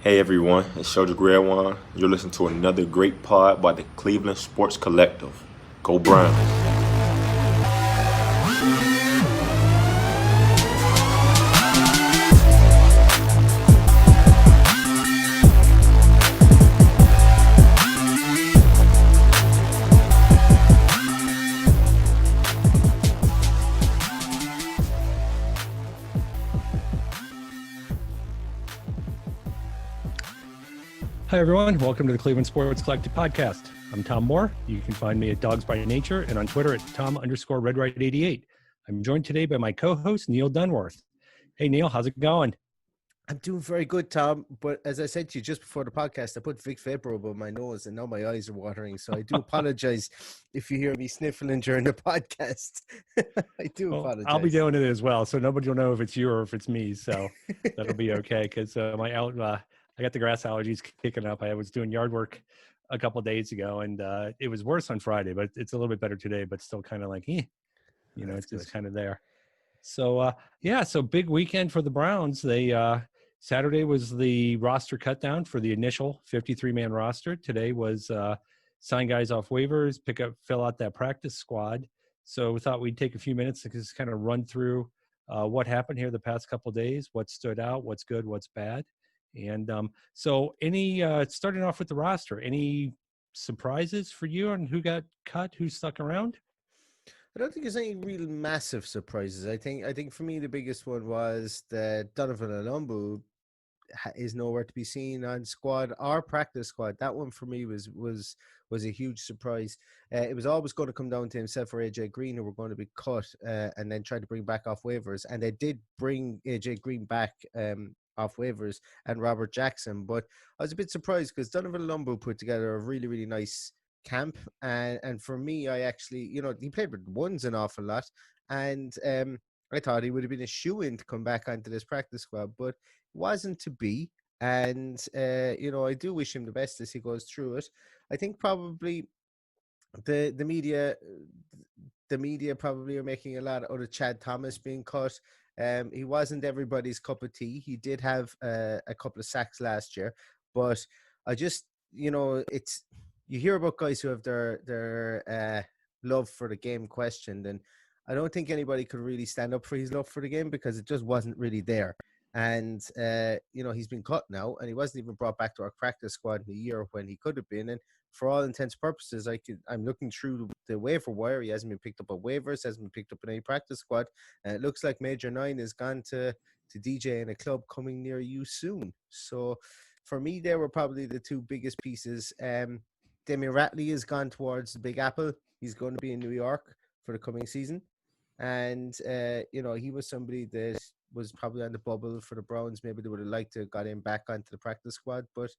Hey everyone, it's Shoja Greerwan. You're listening to another great pod by the Cleveland Sports Collective. Go Browns. Hi, everyone. Welcome to the Cleveland Sports Collective podcast. I'm Tom Moore. You can find me at Dogs by Nature and on Twitter at Tom_RedRight88. I'm joined today by my co-host, Neil Dunworth. Hey, Neil, how's it going? I'm doing very good, Tom. But as I said to you just before the podcast, I put Vic Vapor over my nose and now my eyes are watering. So I do apologize if you hear me sniffling during the podcast. I do apologize. I'll be doing it as well. So nobody will know if it's you or if it's me. So that'll be okay because I got the grass allergies kicking up. I was doing yard work a couple of days ago, and it was worse on Friday, but it's a little bit better today, but still kind of like, it's just kind of there. So, so big weekend for the Browns. Saturday was the roster cut down for the initial 53-man roster. Today was sign guys off waivers, fill out that practice squad. So we thought we'd take a few minutes to just kind of run through what happened here the past couple of days, what stood out, what's good, what's bad. And starting off with the roster, any surprises for you on who got cut, who stuck around? I don't think there's any real massive surprises. I think for me the biggest one was that Donovan Olumbu is nowhere to be seen on squad or practice squad. That one for me was a huge surprise. It was always going to come down to himself or AJ Green, who were going to be cut and then try to bring back off waivers, and they did bring AJ Green back off waivers and Robert Jackson. But I was a bit surprised because Donovan Olumbu put together a really, really nice camp. And for me, I actually, he played with ones an awful lot. And I thought he would have been a shoo-in to come back onto this practice squad, but it wasn't to be. And, I do wish him the best as he goes through it. I think probably the media probably are making a lot out of Chad Thomas being cut. He wasn't everybody's cup of tea. He did have a couple of sacks last year, but I just, it's, you hear about guys who have their love for the game questioned, and I don't think anybody could really stand up for his love for the game because it just wasn't really there. And, he's been cut now, and he wasn't even brought back to our practice squad in a year when he could have been. And for all intents and purposes, I'm looking through the waiver wire. He hasn't been picked up at waivers, hasn't been picked up in any practice squad. And it looks like Major 9 has gone to DJ in a club coming near you soon. So for me, they were probably the two biggest pieces. Damian Ratley has gone towards the Big Apple. He's going to be in New York for the coming season. And, he was somebody that was probably on the bubble for the Browns. Maybe they would have liked to have got him back onto the practice squad. But,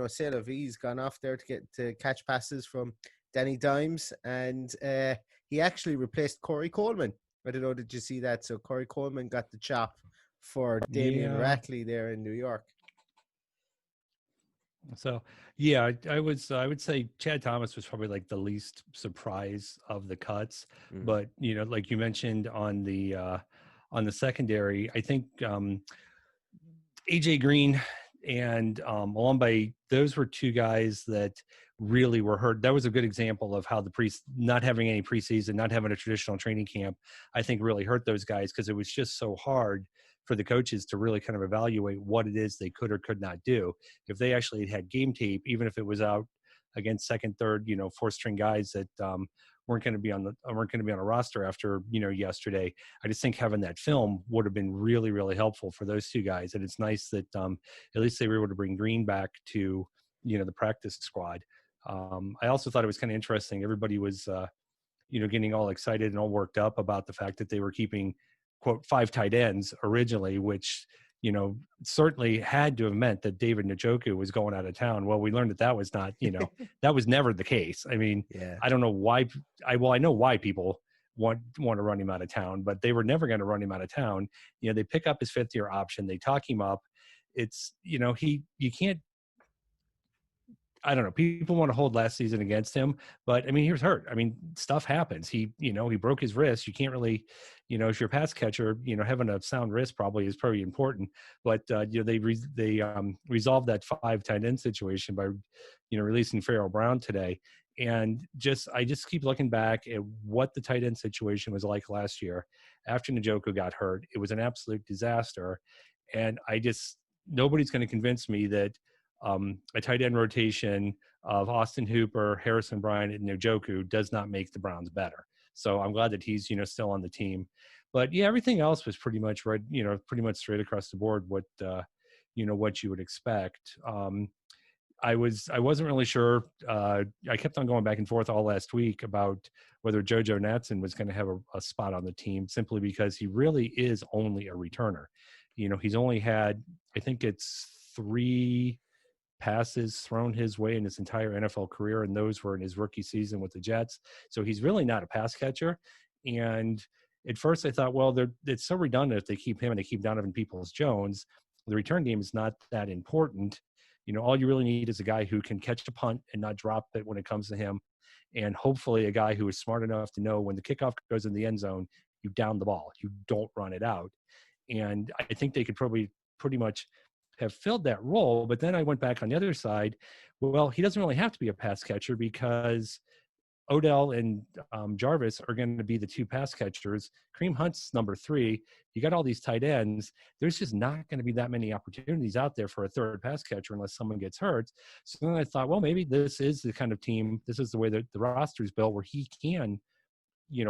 C'est la vie's gone off there to catch passes from Danny Dimes. And he actually replaced Corey Coleman. I don't know, did you see that? So Corey Coleman got the chop for Damian Ratley there in New York. So, I would say Chad Thomas was probably like the least surprise of the cuts. But, like you mentioned on the secondary, I think AJ Green and Olumbu, those were two guys that really were hurt. That was a good example of how not having any preseason, not having a traditional training camp, I think really hurt those guys because it was just so hard for the coaches to really kind of evaluate what it is they could or could not do. If they actually had game tape, even if it was out against second, third, fourth string guys that weren't going to be on a roster after, yesterday, I just think having that film would have been really, really helpful for those two guys. And it's nice that at least they were able to bring Green back to, the practice squad. I also thought it was kind of interesting. Everybody was, getting all excited and all worked up about the fact that they were keeping, quote, 5 tight ends originally, which, certainly had to have meant that David Njoku was going out of town. Well, we learned that was not, that was never the case. I mean, I don't know why. I know why people want to run him out of town, but they were never going to run him out of town. They pick up his 5th-year option. They talk him up. It's, you can't, I don't know. People want to hold last season against him, but I mean, he was hurt. I mean, stuff happens. He broke his wrist. You can't really, if you're a pass catcher, having a sound wrist probably is pretty important. But they resolved that 5 tight end situation by, releasing Pharaoh Brown today. And I just keep looking back at what the tight end situation was like last year after Njoku got hurt. It was an absolute disaster, and nobody's going to convince me that a tight end rotation of Austin Hooper, Harrison Bryant, and Njoku does not make the Browns better. So I'm glad that he's, still on the team. But yeah, everything else was pretty much right, pretty much straight across the board what you would expect. I wasn't really sure. I kept on going back and forth all last week about whether JoJo Natson was going to have a spot on the team, simply because he really is only a returner. He's only had, I think it's 3 passes thrown his way in his entire NFL career, and those were in his rookie season with the Jets. So he's really not a pass catcher. And at first I thought, well, it's so redundant if they keep him and they keep Donovan Peoples-Jones. The return game is not that important. All you really need is a guy who can catch a punt and not drop it when it comes to him. And hopefully a guy who is smart enough to know when the kickoff goes in the end zone, you down the ball, you don't run it out. And I think they could probably pretty much have filled that role. But then I went back on the other side. Well, he doesn't really have to be a pass catcher, because Odell and Jarvis are going to be the 2 pass catchers. Kareem Hunt's number 3. You got all these tight ends. There's just not going to be that many opportunities out there for a 3rd pass catcher unless someone gets hurt. So then I thought, well, maybe this is the kind of team, this is the way that the roster is built, where he can,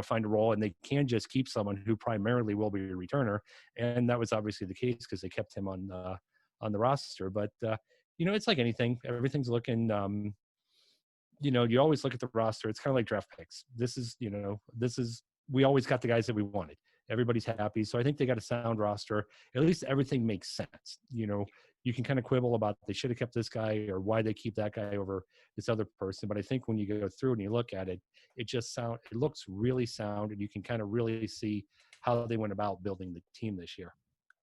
find a role, and they can just keep someone who primarily will be a returner. And that was obviously the case because they kept him on the roster. But, it's like anything. Everything's looking you always look at the roster. It's kind of like draft picks. We always got the guys that we wanted. Everybody's happy. So I think they got a sound roster. At least everything makes sense. You can kind of quibble about they should have kept this guy or why they keep that guy over this other person. But I think when you go through and you look at it, it looks really sound, and you can kind of really see how they went about building the team this year.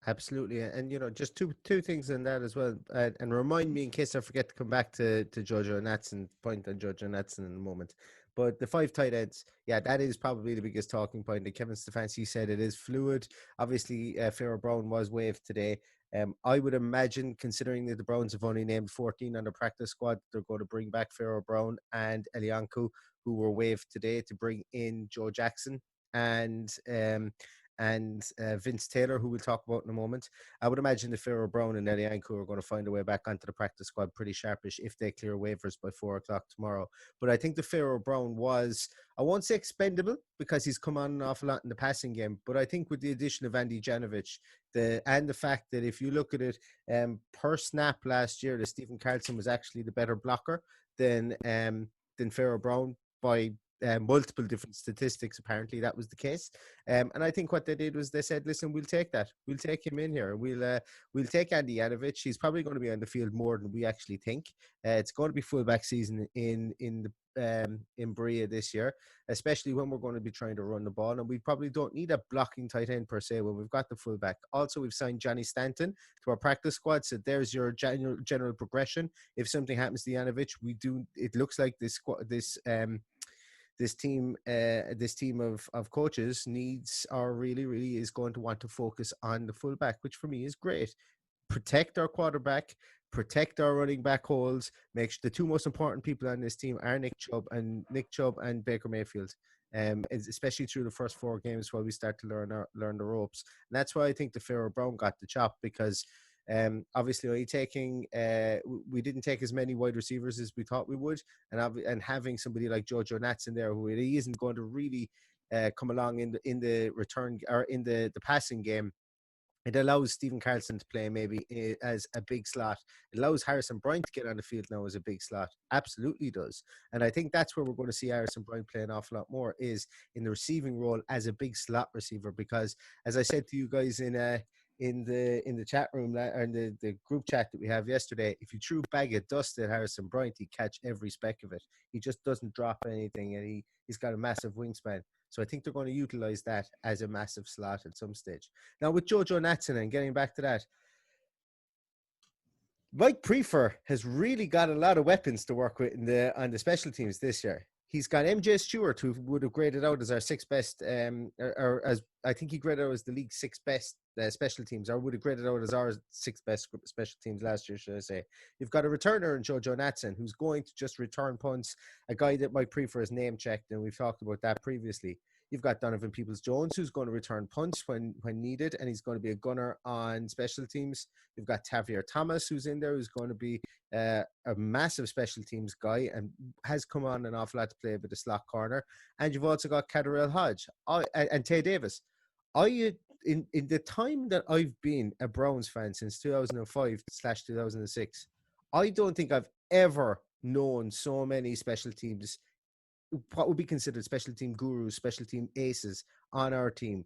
Absolutely. And, just two things in that as well. And remind me in case I forget to come back to JoJo Natson, point on JoJo Natson in a moment. But the 5 tight ends, yeah, that is probably the biggest talking point. And Kevin Stefanski said it is fluid. Obviously, Pharaoh Brown was waived today. I would imagine, considering that the Browns have only named 14 on the practice squad, they're going to bring back Pharaoh Brown and Elianku, who were waived today, to bring in Joe Jackson and Vince Taylor, who we'll talk about in a moment. I would imagine the Pharaoh Brown and Elianku are going to find a way back onto the practice squad pretty sharpish if they clear waivers by 4 o'clock tomorrow. But I think the Pharaoh Brown was, I won't say expendable because he's come on an awful lot in the passing game, but I think with the addition of Andy Janovich, the fact that if you look at it per snap last year, that Stephen Carlson was actually the better blocker than Pharaoh Brown by multiple different statistics. Apparently that was the case, and I think what they did was they said, listen, we'll take that, we'll take him in here, we'll take Andy Janovich. He's probably going to be on the field more than we actually think. It's going to be fullback season in Berea this year, especially when we're going to be trying to run the ball, and we probably don't need a blocking tight end per se when we've got the fullback. Also, we've signed Johnny Stanton to our practice squad, so there's your general progression. If something happens to Janovich, it looks like this team of coaches needs, or really is going to want to focus on the fullback, which for me is great. Protect our quarterback, protect our running back holes. Make sure the 2 most important people on this team are Nick Chubb and Baker Mayfield. Especially through the first 4 games while we start to learn the ropes. And that's why I think the Pharaoh Brown got the chop, because obviously we didn't take as many wide receivers as we thought we would, and having somebody like JoJo Natson there, who he isn't going to really come along in the return or in the passing game, it allows Stephen Carlson to play maybe as a big slot. It allows Harrison Bryant to get on the field now as a big slot. Absolutely does. And I think that's where we're going to see Harrison Bryant play an awful lot more, is in the receiving role as a big slot receiver. Because as I said to you guys in the chat room, or in the group chat that we have yesterday, if you threw a bag of dust at Harrison Bryant, he'd catch every speck of it. He just doesn't drop anything, and he's got a massive wingspan. So I think they're going to utilize that as a massive slot at some stage. Now with JoJo Natson, and getting back to that, Mike Prefer has really got a lot of weapons to work with on the special teams this year. He's got MJ Stewart, who would have graded out as our sixth best, or as I think he graded out as the league's sixth best special teams, or would have graded out as our sixth best special teams last year, should I say. You've got a returner in Jojo Natson, who's going to just return punts, a guy that Mike Prefer has name checked, and we've talked about that previously. You've got Donovan Peoples-Jones, who's going to return punts when needed, and he's going to be a gunner on special teams. You've got Tavier Thomas, who's in there, who's going to be a massive special teams guy and has come on an awful lot to play a bit of slot corner. And you've also got Cadarrell Hodge and Tay Davis. In the time that I've been a Browns fan since 2005/2006, I don't think I've ever known so many special teams, what would be considered special team gurus, special team aces on our team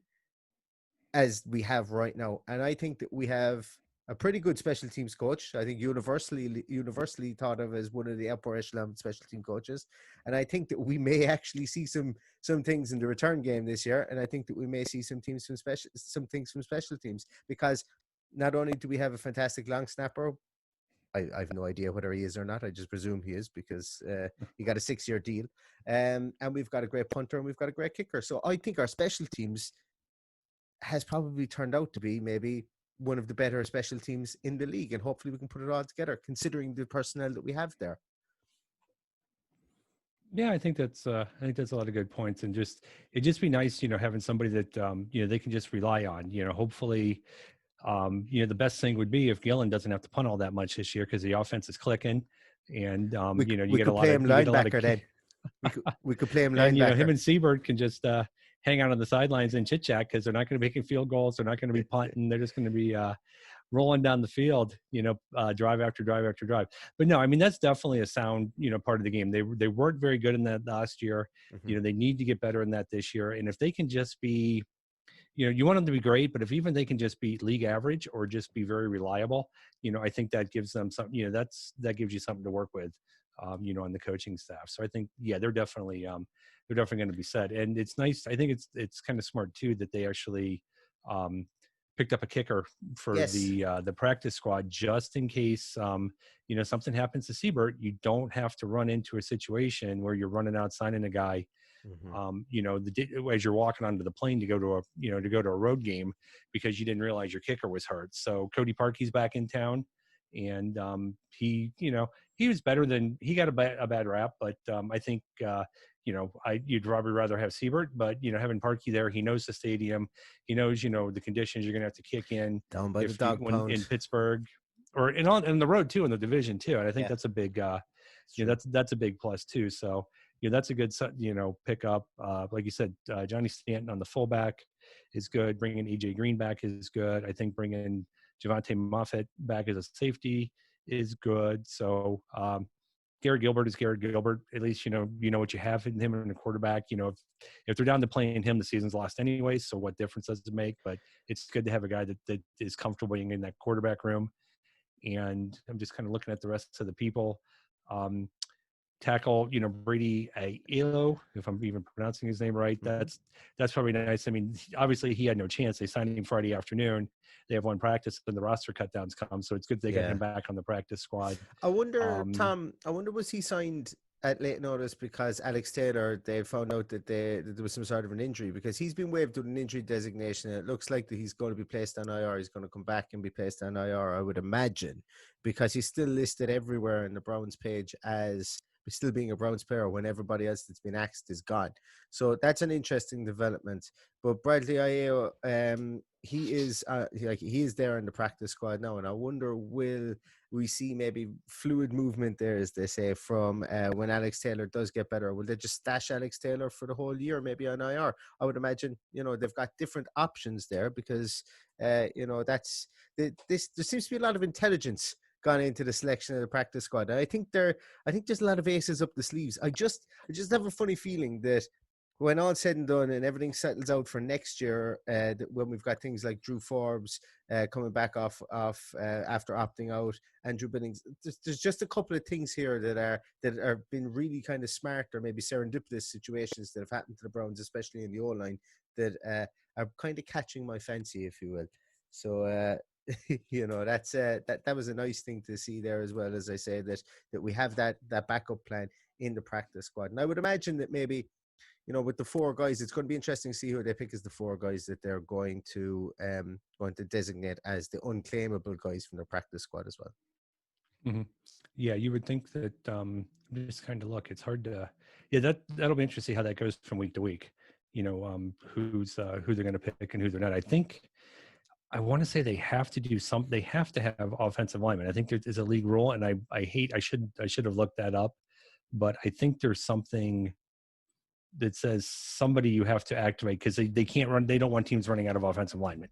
as we have right now. And I think that we have a pretty good special teams coach. I think universally thought of as one of the upper echelon special team coaches. And I think that we may actually see some things in the return game this year. And I think that we may see some things from special teams, because not only do we have a fantastic long snapper, I have no idea whether he is or not. I just presume he is, because he got a 6-year deal. And we've got a great punter and we've got a great kicker. So I think our special teams has probably turned out to be maybe one of the better special teams in the league. And hopefully we can put it all together, considering the personnel that we have there. Yeah, I think that's a lot of good points, and it'd just be nice, having somebody that they can just rely on. Hopefully, the best thing would be if Gillen doesn't have to punt all that much this year, because the offense is clicking, and we could play him linebacker then. We could play him linebacker. And him and Seabird can just hang out on the sidelines and chit chat, because they're not going to be making field goals, they're not going to be punting, they're just going to be rolling down the field, drive after drive after drive. But no, I mean, that's definitely a sound, part of the game. They weren't very good in that last year. Mm-hmm. They need to get better in that this year. And if they can just be, you want them to be great, but if even they can just be league average or just be very reliable, I think that gives them something, that gives you something to work with, on the coaching staff. So I think, yeah, they're definitely going to be set. And it's nice. I think it's kind of smart too, that they actually, picked up a kicker for the practice squad, just in case, something happens to Siebert. You don't have to run into a situation where you're running out signing a guy, mm-hmm. As you're walking onto the plane to go to a road game, because you didn't realize your kicker was hurt. So Cody Parkey's back in town, and he was better than, he got a bad rap, but I think you'd probably rather have Siebert, but having Parkey there, he knows the stadium, he knows the conditions you're gonna have to kick in down by the dog pound in Pittsburgh, or on the road too, in the division too. And I think that's a big that's a big plus too. So that's a good pickup. Like you said, Johnny Stanton on the fullback is good. Bringing EJ Green back is good. I think bringing Javante Moffett back as a safety is good. So Garrett Gilbert is Garrett Gilbert. At least you know what you have in him and a quarterback. If they're down to playing him, the season's lost anyway. So what difference does it make? But it's good to have a guy that is comfortable being in that quarterback room. And I'm just kind of looking at the rest of the people. Tackle, Brady Elo, if I'm even pronouncing his name right. That's probably nice. I mean, obviously he had no chance. They signed him Friday afternoon. They have one practice, and the roster cutdowns come. So it's good they got him back on the practice squad. I wonder, Tom, was he signed at late notice because Alex Taylor, they found out that there was some sort of an injury, because he's been waived with an injury designation, and it looks like that he's going to be placed on IR. He's going to come back and be placed on IR, I would imagine, because he's still listed everywhere in the Browns page as still being a Browns player when everybody else that's been axed is gone. So that's an interesting development. But Bradley Ayo, he is there in the practice squad now, and I wonder, will we see maybe fluid movement there, as they say, from when Alex Taylor does get better? Will they just stash Alex Taylor for the whole year, maybe on IR? I would imagine, they've got different options there, because there seems to be a lot of intelligence gone into the selection of the practice squad. And I think there's a lot of aces up the sleeves. I just have a funny feeling that when all said and done and everything settles out for next year, when we've got things like Drew Forbes coming back off after opting out, Andrew Billings, there's just a couple of things here that are been really kind of smart, or maybe serendipitous situations that have happened to the Browns, especially in the O-line, that are kind of catching my fancy, if you will. So That's that was a nice thing to see there as well. As I say, that we have that backup plan in the practice squad, and I would imagine that maybe with the four guys, it's going to be interesting to see who they pick as the four guys that they're going to designate as the unclaimable guys from their practice squad as well. Mm-hmm. Yeah, you would think that. Just kind of look. It's hard to. Yeah, that'll be interesting how that goes from week to week. Who they're going to pick and who they're not. I want to say they have to do some. They have to have offensive linemen. I think there is a league rule, and I hate. I should have looked that up, but I think there's something that says somebody you have to activate because they can't run. They don't want teams running out of offensive linemen.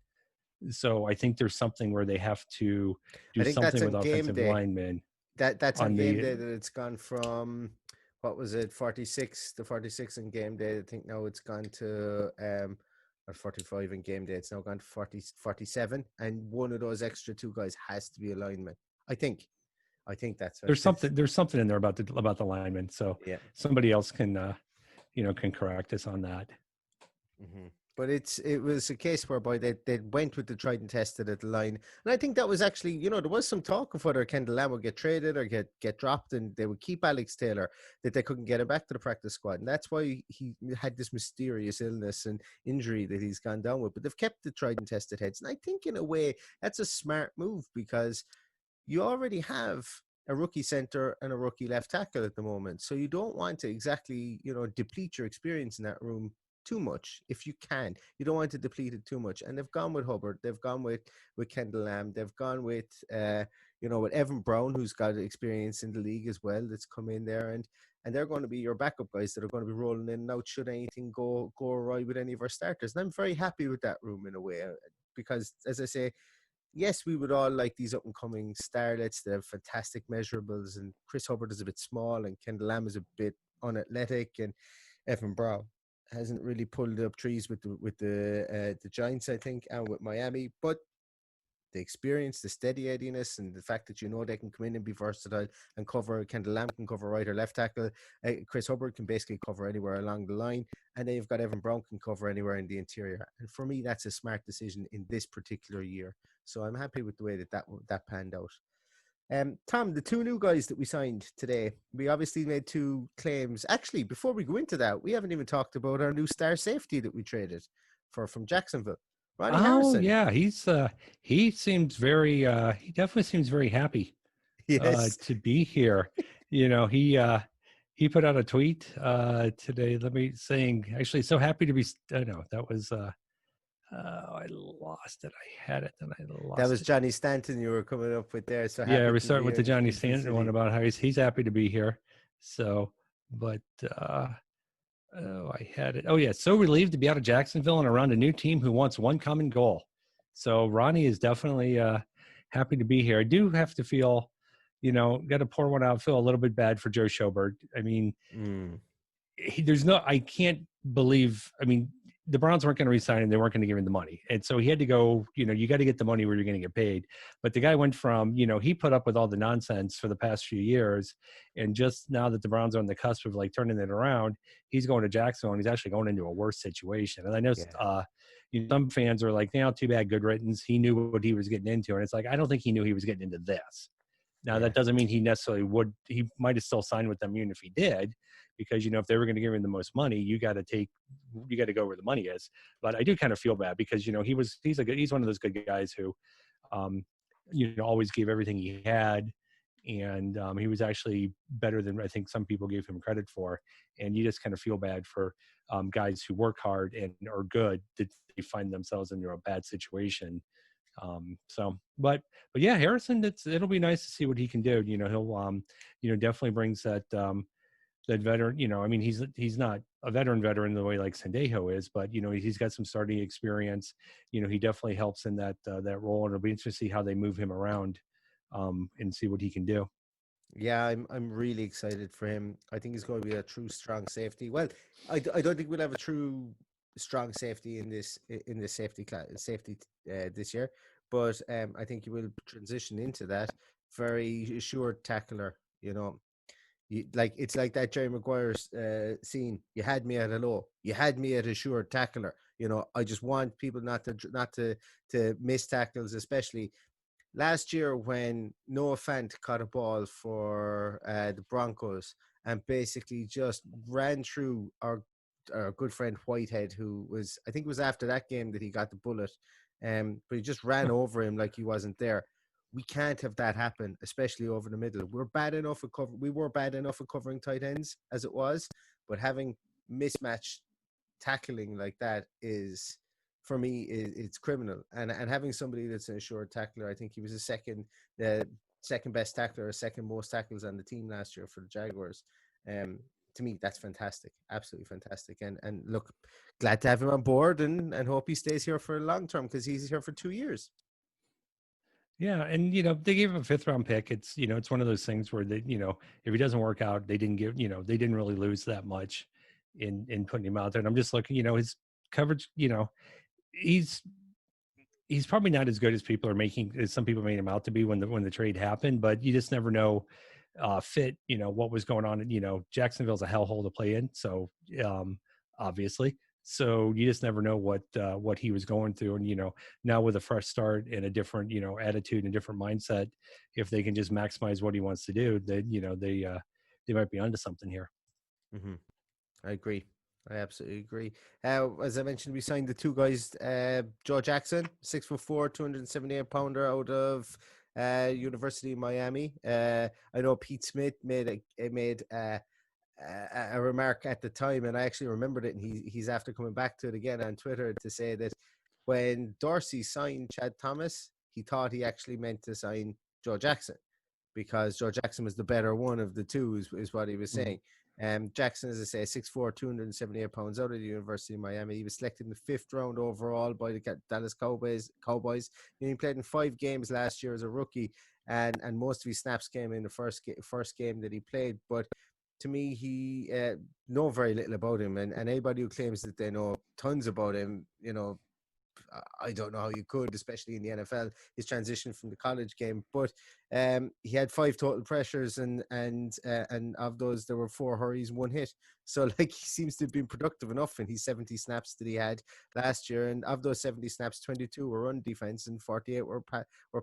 So I think there's something where they have to do I think that's something with on game offensive day. linemen. That's on on game the day that it's gone from, what was it, 46 to 46 in game day. I think now it's gone to or 45 in game day. It's now gone to 47, and one of those extra two guys has to be a lineman. I think that's what there's something in there about the linemen. So yeah. somebody else can can correct us on that. Mm-hmm. But it was a case whereby they went with the tried and tested at the line, and I think that was actually, there was some talk of whether Kendall Lamb would get traded or get dropped, and they would keep Alex Taylor, that they couldn't get him back to the practice squad, and that's why he had this mysterious illness and injury that he's gone down with. But they've kept the tried and tested heads, and I think in a way that's a smart move because you already have a rookie center and a rookie left tackle at the moment, so you don't want to exactly deplete your experience in that room too much. If you can, you don't want to deplete it too much. And they've gone with Hubbard, they've gone with Kendall Lamb, they've gone with with Evan Brown, who's got experience in the league as well, that's come in there, and they're going to be your backup guys that are going to be rolling in and out should anything go awry with any of our starters. And I'm very happy with that room in a way, because as I say, yes, we would all like these up and coming starlets that have fantastic measurables, and Chris Hubbard is a bit small and Kendall Lamb is a bit unathletic, and Evan Brown hasn't really pulled up trees with the Giants, I think, and with Miami. But the experience, the steady Eddiness, and the fact that they can come in and be versatile and cover. Kendall Lamb can cover right or left tackle. Chris Hubbard can basically cover anywhere along the line. And then you've got Evan Brown can cover anywhere in the interior. And for me, that's a smart decision in this particular year. So I'm happy with the way that panned out. Tom, the two new guys that we signed today, we obviously made two claims. Actually, before we go into that, we haven't even talked about our new star safety that we traded from Jacksonville, Ronnie Harrison. Yeah, he seems very he definitely seems very happy to be here. He put out a tweet today. Saying actually so happy to be. No, that was. I lost it. I had it, and I lost it. That was Johnny Stanton you were coming up with there. So yeah, we start with the Johnny Stanton one about how he's happy to be here. So, but I had it. Oh yeah, so relieved to be out of Jacksonville and around a new team who wants one common goal. So Ronnie is definitely happy to be here. I do have to feel, got to pour one out. Feel a little bit bad for Joe Schobert. I mean, I can't believe. I mean, the Browns weren't going to resign him. They weren't going to give him the money. And so he had to go, you got to get the money where you're going to get paid. But the guy went from, he put up with all the nonsense for the past few years. And just now that the Browns are on the cusp of turning it around, he's going to Jacksonville and he's actually going into a worse situation. And I know some fans are like, too bad, good riddance. He knew what he was getting into. And it's like, I don't think he knew he was getting into this. Now, that doesn't mean he necessarily would. He might have still signed with them even if he did, because, if they were going to give him the most money, you got to go where the money is. But I do kind of feel bad because, he's one of those good guys who, always gave everything he had. And he was actually better than I think some people gave him credit for. And you just kind of feel bad for guys who work hard and are good that they find themselves in a bad situation. But yeah, Harrison, it'll be nice to see what he can do. He'll definitely brings that veteran, I mean, he's not a veteran the way like Sendejo is, but he's got some starting experience. He definitely helps in that role, and it'll be interesting to see how they move him around and see what he can do. Yeah, I'm really excited for him. I think he's going to be a true strong safety. Well, I don't think we'll have a true strong safety in this safety class this year, but I think he will transition into that very assured tackler. It's like that Jerry Maguire's scene. You had me at hello. You had me at assured tackler. You know, I just want people not to miss tackles, especially last year when Noah Fant caught a ball for the Broncos and basically just ran through our good friend Whitehead, who was, I think it was after that game that he got the bullet, but he just ran over him like he wasn't there. We can't have that happen, especially over the middle. We were bad enough at covering tight ends as it was, but having mismatched tackling like that is, for me, it's criminal. And having somebody that's an assured tackler, I think he was the second best tackler or second most tackles on the team last year for the Jaguars. To me, that's fantastic, absolutely fantastic. And look, glad to have him on board, and hope he stays here for a long term, because he's here for 2 years. Yeah, and they gave him a 5th-round pick. It's it's one of those things where they if he doesn't work out, they didn't really lose that much in putting him out there. And I'm just looking, his coverage, he's probably not as good as some people made him out to be when the trade happened, but you just never know fit, what was going on. Jacksonville's a hellhole to play in, so obviously. So you just never know what he was going through. And now with a fresh start and a different attitude and a different mindset, if they can just maximize what he wants to do, then they might be onto something here. Mm-hmm. I agree. I absolutely agree. As I mentioned, we signed the two guys, Joe Jackson, 6'4", 278-pounder out of University of Miami. I know Pete Smith made a remark at the time, and I actually remembered it, and he's after coming back to it again on Twitter to say that when Dorsey signed Chad Thomas, he thought he actually meant to sign Joe Jackson, because Joe Jackson was the better one of the two, is what he was saying. Jackson, as I say, 6'4", 278 pounds, out of the University of Miami. He was selected in the 5th round overall by the Dallas Cowboys. He played in 5 games last year as a rookie, and most of his snaps came in the first game that he played. But to me, he know very little about him, and anybody who claims that they know tons about him, I don't know how you could, especially in the NFL, his transition from the college game. But he had 5 total pressures, and of those, there were 4 hurries, 1 hit. So he seems to have been productive enough in his 70 snaps that he had last year. And of those 70 snaps, 22 were run defense and 48 were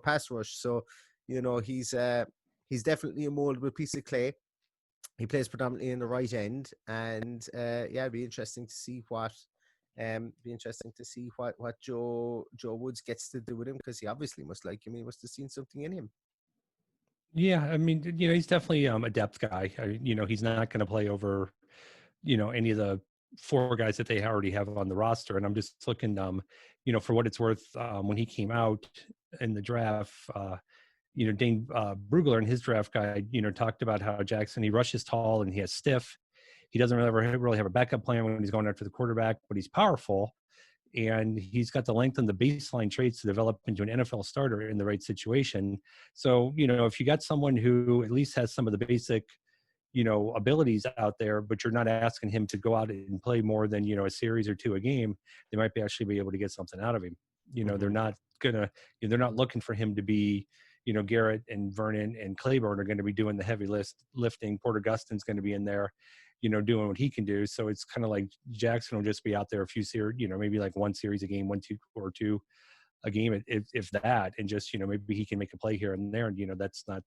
pass rush. So, he's definitely a moldable piece of clay. He plays predominantly in the right end, and it'd be interesting to see what Joe Woods gets to do with him, because he obviously must like him. He must have seen something in him. Yeah, I mean, he's definitely a depth guy. He's not going to play over, any of the 4 guys that they already have on the roster. And I'm just looking, for what it's worth, when he came out in the draft, Dane Brugler in his draft guide, talked about how Jackson, he rushes tall and he has stiff. He doesn't really have a backup plan when he's going after the quarterback, but he's powerful. And he's got the length and the baseline traits to develop into an NFL starter in the right situation. So, if you got someone who at least has some of the basic, abilities out there, but you're not asking him to go out and play more than, a series or 2 a game, they might actually be able to get something out of him. They're not looking for him to be, Garrett and Vernon and Claiborne are going to be doing the heavy lifting. Porter Gustin's going to be in there, doing what he can do. So it's kind of like Jackson will just be out there a few series, maybe like 1 series a game, 1, 2, or 2 a game, if that, and just, maybe he can make a play here and there. And, that's not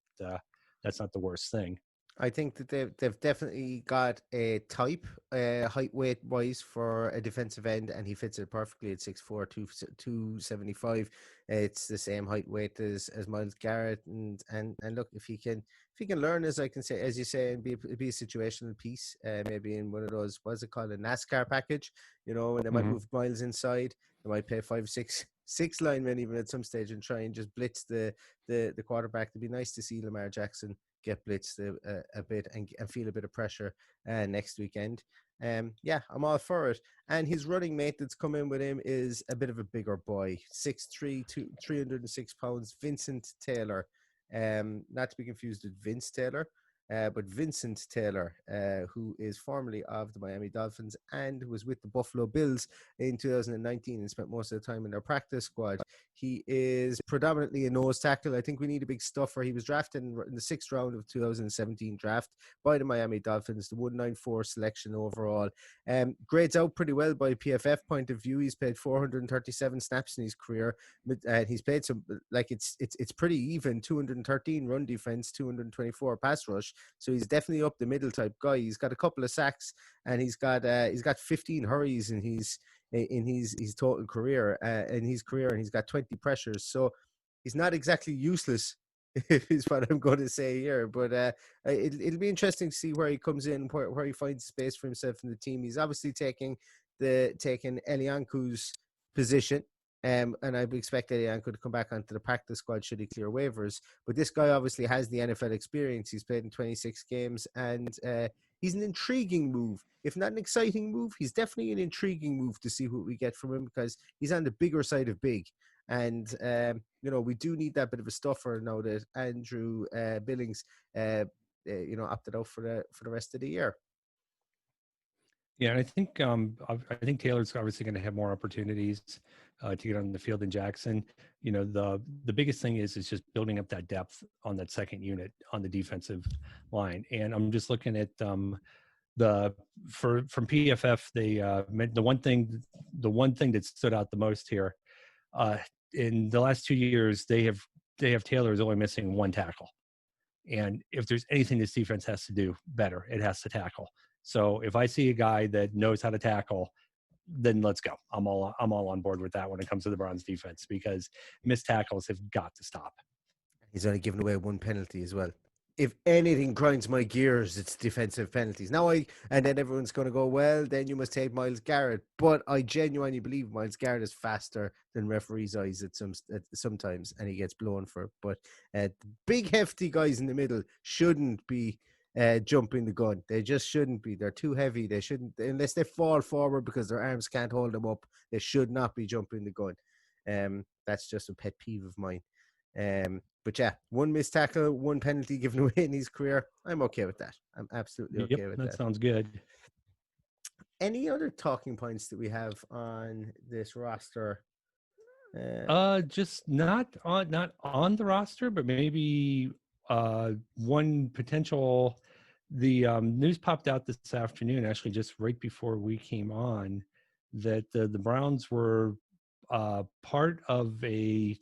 the worst thing. I think that they've definitely got a type, height weight wise, for a defensive end, and he fits it perfectly at 6'4", 275. It's the same height weight as Myles Garrett, and look, if he can learn, as you say, and be a situational piece, maybe in one of those, what's it called, a NASCAR package, and they might move Miles inside. They might play 5, 6 linemen even at some stage and try and just blitz the quarterback. It'd be nice to see Lamar Jackson get blitzed a bit and feel a bit of pressure next weekend. I'm all for it. And his running mate that's come in with him is a bit of a bigger boy, 6'3", 306 pounds, Vincent Taylor. Not to be confused with Vince Taylor. but Vincent Taylor, who is formerly of the Miami Dolphins and was with the Buffalo Bills in 2019 and spent most of the time in their practice squad. He is predominantly a nose tackle. I think we need a big stuffer. He was drafted in the 6th round of 2017 draft by the Miami Dolphins, the 194 selection overall. Grades out pretty well by PFF point of view. He's played 437 snaps in his career. He's played some, like, it's pretty even. 213 run defense, 224 pass rush. So he's definitely up the middle type guy. He's got a couple of sacks, and he's got 15 hurries in his total career, and he's got 20 pressures. So he's not exactly useless, is what I'm going to say here. But it'll be interesting to see where he comes in, where he finds space for himself in the team. He's obviously taking Elianku's position. And I would expect Elianku to come back onto the practice squad should he clear waivers. But this guy obviously has the NFL experience. He's played in 26 games, and he's an intriguing move. If not an exciting move, he's definitely an intriguing move to see what we get from him, because he's on the bigger side of big. And, we do need that bit of a stuffer now that Andrew Billings, opted out for the rest of the year. Yeah, and I think Taylor's obviously going to have more opportunities to get on the field than Jackson. The biggest thing is just building up that depth on that second unit on the defensive line. And I'm just looking at from PFF, they the one thing that stood out the most here in the last 2 years, they have Taylor's only missing one tackle. And if there's anything this defense has to do better, it has to tackle. So if I see a guy that knows how to tackle, then let's go. I'm all on board with that when it comes to the Browns defense, because missed tackles have got to stop. He's only given away one penalty as well. If anything grinds my gears, it's defensive penalties. And then everyone's going to go, well, then you must take Myles Garrett. But I genuinely believe Myles Garrett is faster than referees' eyes sometimes, and he gets blown for it. But the big, hefty guys in the middle shouldn't be jumping the gun. They just shouldn't be. They're too heavy. They shouldn't, unless they fall forward because their arms can't hold them up. They should not be jumping the gun. That's just a pet peeve of mine. But yeah, one missed tackle, one penalty given away in his career. I'm okay with that. I'm absolutely okay with that. That sounds good. Any other talking points that we have on this roster? Just not on the roster, but maybe one potential. The news popped out this afternoon, actually just right before we came on, that the Browns were part of they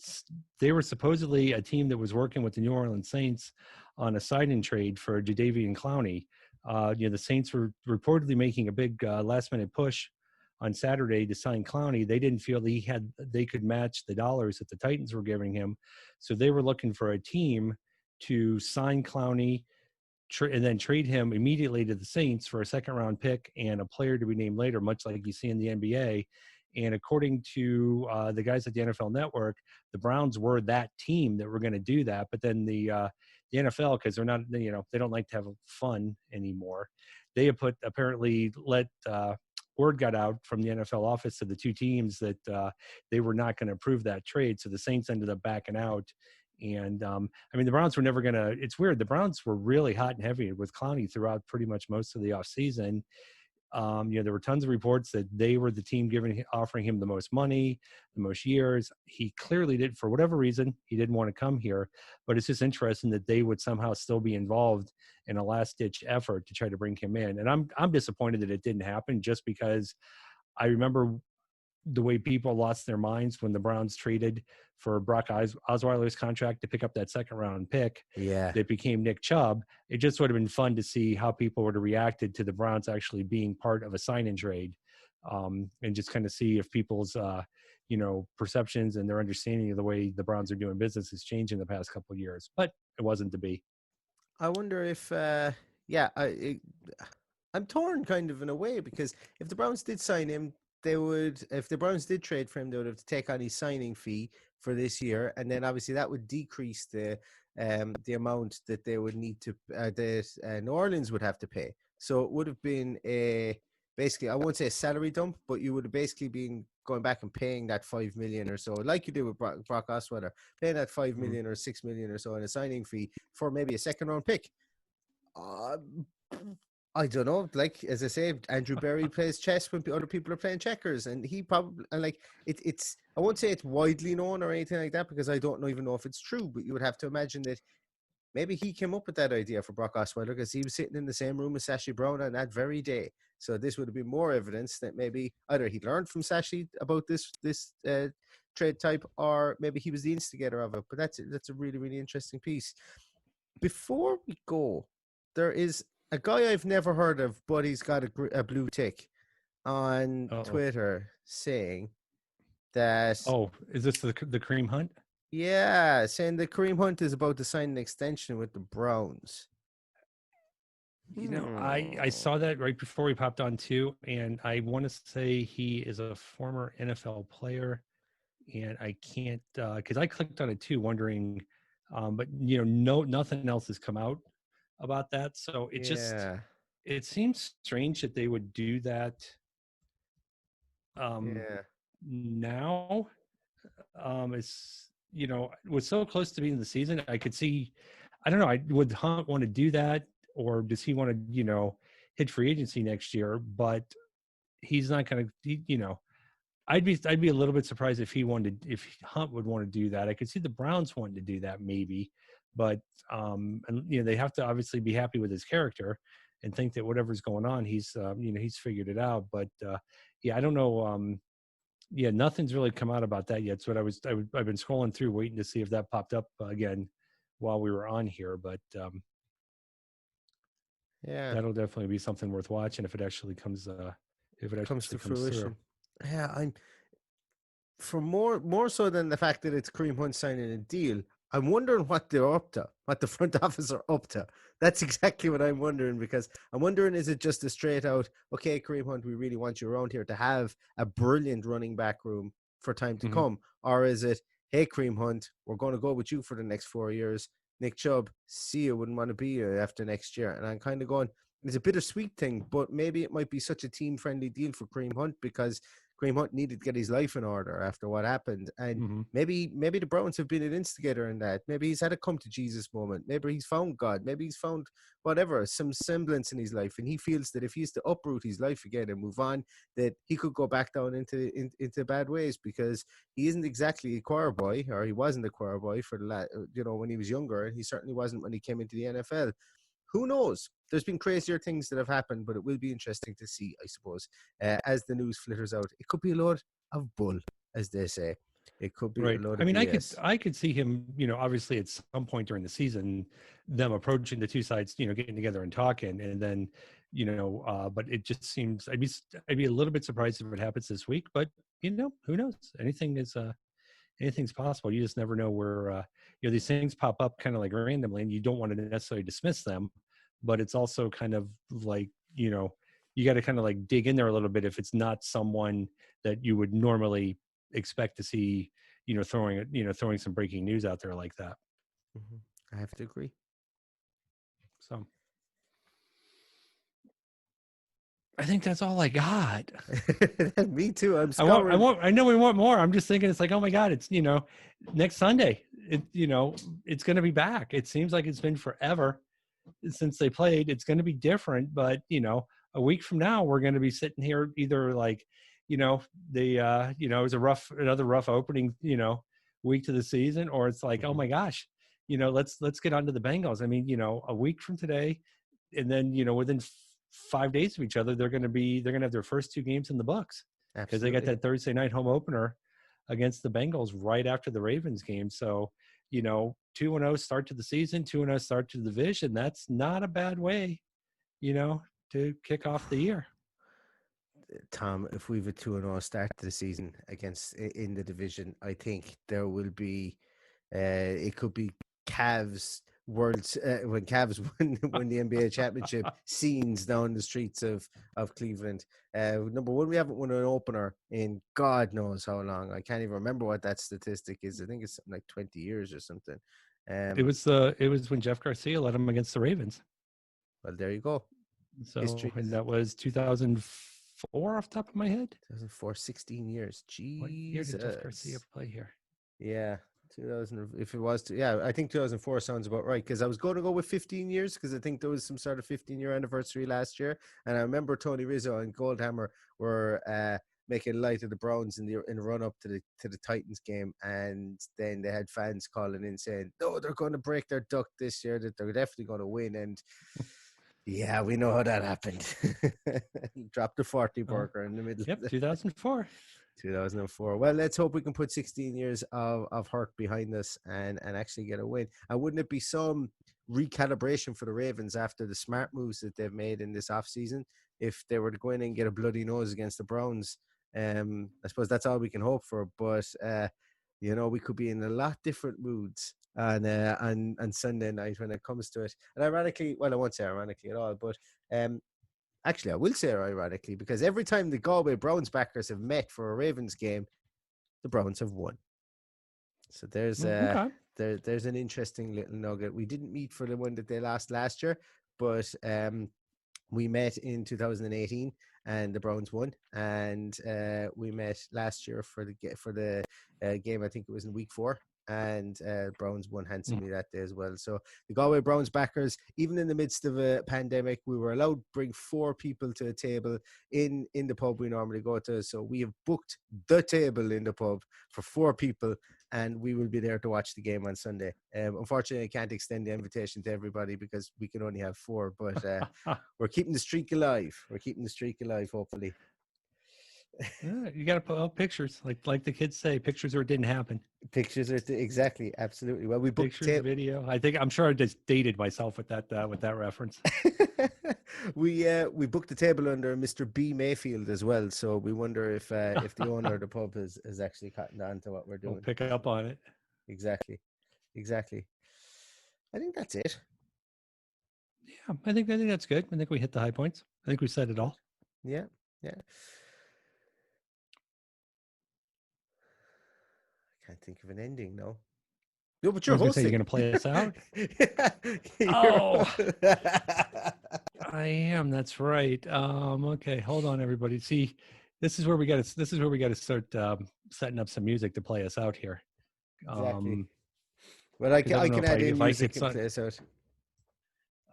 were supposedly a team that was working with the New Orleans Saints on a sign-in trade for Jadeveon Clowney. The Saints were reportedly making a big last-minute push on Saturday to sign Clowney. They didn't feel they could match the dollars that the Titans were giving him, so they were looking for a team to sign Clowney and then trade him immediately to the Saints for a second-round pick and a player to be named later, much like you see in the NBA. And according to the guys at the NFL Network, the Browns were that team that were going to do that. But then the NFL, because they're not, they don't like to have fun anymore. They have apparently let word got out from the NFL office to the two teams that they were not going to approve that trade. So the Saints ended up backing out. And the Browns were never going to. It's weird. The Browns were really hot and heavy with Clowney throughout pretty much most of the offseason. There were tons of reports that they were the team offering him the most money, the most years. He clearly did, for whatever reason, he didn't want to come here. But it's just interesting that they would somehow still be involved in a last-ditch effort to try to bring him in. And I'm disappointed that it didn't happen, just because I remember the way people lost their minds when the Browns traded for Brock Osweiler's contract to pick up that second-round pick. Yeah, that became Nick Chubb. It just would have been fun to see how people would have reacted to the Browns actually being part of a sign-in trade, and just kind of see if people's perceptions and their understanding of the way the Browns are doing business has changed in the past couple of years. But it wasn't to be. I wonder if I'm torn kind of in a way, because if the Browns did sign him, if the Browns did trade for him, they would have to take on his signing fee for this year, and then obviously that would decrease the amount that they would need to New Orleans would have to pay. So it would have been basically, I won't say a salary dump, but you would have basically been going back and paying that $5 million or so, like you did with Brock Osweiler, paying that $5 million or $6 million or so in a signing fee for maybe a second round pick. Um, I don't know. Like as I say, Andrew Berry plays chess when other people are playing checkers, and he probably and like it's. I won't say it's widely known or anything like that because I don't even know if it's true. But you would have to imagine that maybe he came up with that idea for Brock Osweiler because he was sitting in the same room as Sashi Brown on that very day. So this would have been more evidence that maybe either he learned from Sashi about this trade type, or maybe he was the instigator of it. But that's a really, really interesting piece. Before we go, there is a guy I've never heard of, but he's got a blue tick on Twitter saying that. Oh, is this the Kareem Hunt? Yeah, saying that Kareem Hunt is about to sign an extension with the Browns. You know, I saw that right before we popped on too, and I want to say he is a former NFL player, and I can't because I clicked on it too, wondering, but you know, nothing else has come out about that, so it seems strange that they would do that now. It's you know, was so close to being the season. I could see, I don't know, would Hunt want to do that, or does he want to, you know, hit free agency next year? But he's not going to, you know, I'd be a little bit surprised if if Hunt would want to do that. I could see the Browns wanting to do that maybe, but and you know, they have to obviously be happy with his character and think that whatever's going on, he's you know, he's figured it out. But yeah, I don't know. Yeah, nothing's really come out about that yet. So I've been scrolling through waiting to see if that popped up again while we were on here. But that'll definitely be something worth watching if it actually comes to fruition. Through. Yeah, I'm for more so than the fact that it's Kareem Hunt signing a deal. I'm wondering what they're up to, what the front office are up to. That's exactly what I'm wondering, because I'm wondering, is it just a straight out, okay, Kareem Hunt, we really want you around here to have a brilliant running back room for time to come? Or is it, hey, Kareem Hunt, we're going to go with you for the next 4 years. Nick Chubb, see you, wouldn't want to be here after next year. And I'm kind of going, it's a bittersweet thing, but maybe it might be such a team-friendly deal for Kareem Hunt because Kareem Hunt needed to get his life in order after what happened. And maybe the Browns have been an instigator in that. Maybe he's had a come to Jesus moment. Maybe he's found God. Maybe he's found whatever, some semblance in his life. And he feels that if he's to uproot his life again and move on, that he could go back down into bad ways, because he isn't exactly a choir boy, or he wasn't a choir boy for when he was younger. And he certainly wasn't when he came into the NFL. Who knows? There's been crazier things that have happened, but it will be interesting to see, I suppose, as the news flitters out. It could be a load of bull, as they say. It could be a load of BS. I could see him, you know, obviously at some point during the season, them approaching the two sides, you know, getting together and talking, and then, you know, but it just seems I'd be a little bit surprised if it happens this week, but you know, who knows? Anything's possible. You just never know where you know, these things pop up kind of like randomly, and you don't want to necessarily dismiss them, but it's also kind of like, you know, you got to kind of like dig in there a little bit if it's not someone that you would normally expect to see, you know, throwing some breaking news out there like that. I have to agree. So I think that's all I got. Me too. I'm scouring. I know we want more. I'm just thinking, it's like, oh my God, it's, you know, next Sunday. You know, it's going to be back. It seems like it's been forever since they played. It's going to be different, but you know, a week from now, we're going to be sitting here either like, you know, you know, it was another rough opening, you know, week to the season, or it's like, oh my gosh, you know, let's get on to the Bengals. I mean, you know, a week from today, and then, you know, within 5 days of each other, they're going to have their first 2 games in the books, because they got that Thursday night home opener against the Bengals right after the Ravens game. So, you know, 2-0 start to the season, 2-0 start to the division. That's not a bad way, you know, to kick off the year. Tom, if we have a 2-0 start to the season in the division, I think there will be, it could be Cavs worlds when Cavs win the NBA championship scenes down the streets of Cleveland. Number one, we haven't won an opener in God knows how long. I can't even remember what that statistic is. I think it's something like 20 years or something. It was when Jeff Garcia led them against the Ravens. Well, there you go. So, and that was 2004 off the top of my head. 2004, 16 years. Jesus. What year did Jeff Garcia play here? Yeah. 2000, if it was, yeah, I think 2004 sounds about right, because I was going to go with 15 years because I think there was some sort of 15-year anniversary last year, and I remember Tony Rizzo and Goldhammer were making light of the Browns in the run up to the Titans game, and then they had fans calling in saying, "No, they're going to break their duck this year; that they're definitely going to win." And yeah, we know how that happened. Dropped the 40 burger in the middle. Yep, 2004. 2004. Well, let's hope we can put 16 years of hurt behind us and actually get a win. And wouldn't it be some recalibration for the Ravens after the smart moves that they've made in this offseason if they were to go in and get a bloody nose against the Browns? I suppose that's all we can hope for. But, we could be in a lot different moods on Sunday night when it comes to it. And ironically, well, I won't say ironically at all, but actually, I will say ironically, because every time the Galway Browns backers have met for a Ravens game, the Browns have won. So there's there's an interesting little nugget. We didn't meet for the one that they lost last year, but we met in 2018 and the Browns won, and we met last year for the game. I think it was in week 4. And Browns won handsomely that day as well. So the Galway Browns backers, even in the midst of a pandemic, we were allowed to bring 4 people to a table in the pub we normally go to. So we have booked the table in the pub for 4 people, and we will be there to watch the game on Sunday. Unfortunately, I can't extend the invitation to everybody because we can only have 4, but we're keeping the streak alive. Hopefully. You got to put up pictures, like the kids say, pictures or it didn't happen. Pictures are exactly, absolutely. Well, we booked pictures, video. I'm sure I just dated myself with that reference. We booked the table under Mr. B Mayfield as well, so we wonder if the owner of the pub has actually cottoned on to what we're doing. We'll pick up on it. Exactly. I think that's it. Yeah, I think that's good. I think we hit the high points. I think we said it all. Yeah. Can't think of an ending, no. No, but you're hosting. You're going to play us out? I am. That's right. Okay, hold on, everybody. See, this is where we got to start setting up some music to play us out here. Exactly. Well, I can add in music and play us out.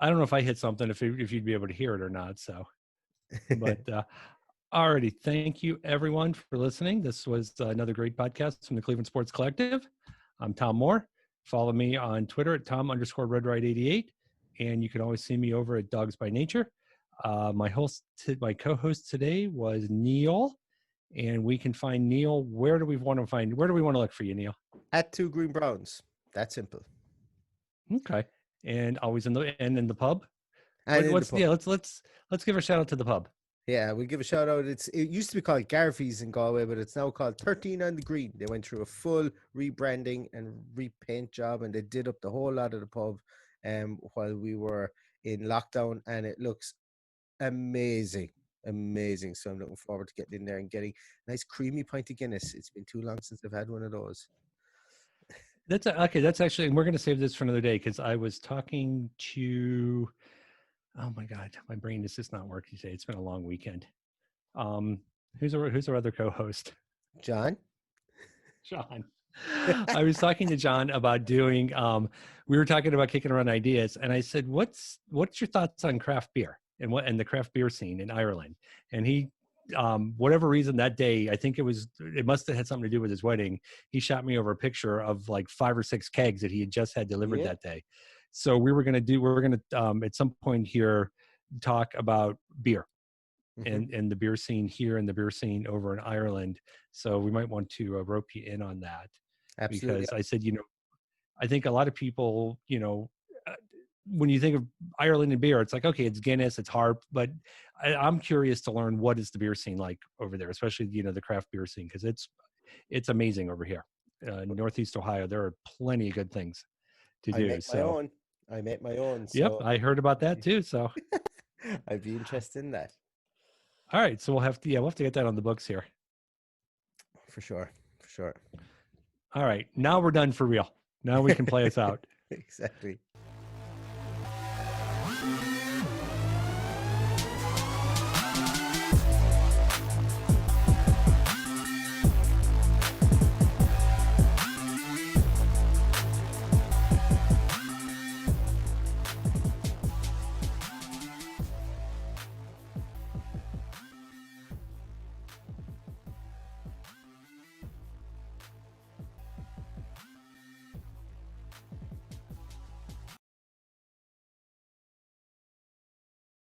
I don't know if I hit something if you'd be able to hear it or not. So, but. Alrighty, thank you everyone for listening. This was another great podcast from the Cleveland Sports Collective. I'm Tom Moore. Follow me on Twitter at Tom_RedRide88, and you can always see me over at Dogs by Nature. My co-host today was Neil, and we can find Neil. Where do we want to look for you, Neil? At 2 Green Browns. That's simple. Okay, and always in the pub. And let's give a shout out to the pub. Yeah, we'll give a shout out. It used to be called Garvey's in Galway, but it's now called 13 on the Green. They went through a full rebranding and repaint job, and they did up the whole lot of the pub while we were in lockdown, and it looks amazing. So I'm looking forward to getting in there and getting a nice creamy pint of Guinness. It's been too long since I've had one of those. That's actually, and we're going to save this for another day because I was talking to. Oh my God, my brain is just not working today. It's been a long weekend. Who's our other co-host? John. I was talking to John about doing. We were talking about kicking around ideas, and I said, "What's your thoughts on craft beer and the craft beer scene in Ireland?" And he, whatever reason that day, I think it must have had something to do with his wedding. He shot me over a picture of like 5 or 6 kegs that he had just had delivered that day. So we're going to at some point here talk about beer and the beer scene here and the beer scene over in Ireland. So we might want to rope you in on that. Absolutely. Because I said, I think a lot of people, when you think of Ireland and beer, it's like, okay, it's Guinness, it's Harp, but I'm curious to learn what is the beer scene like over there, especially, the craft beer scene, because it's amazing over here. In Northeast Ohio, there are plenty of good things to do. I make my own. So. Yep, I heard about that too. So I'd be interested in that. All right, so we'll have to get that on the books here. For sure. All right, now we're done for real. Now we can play us out. Exactly.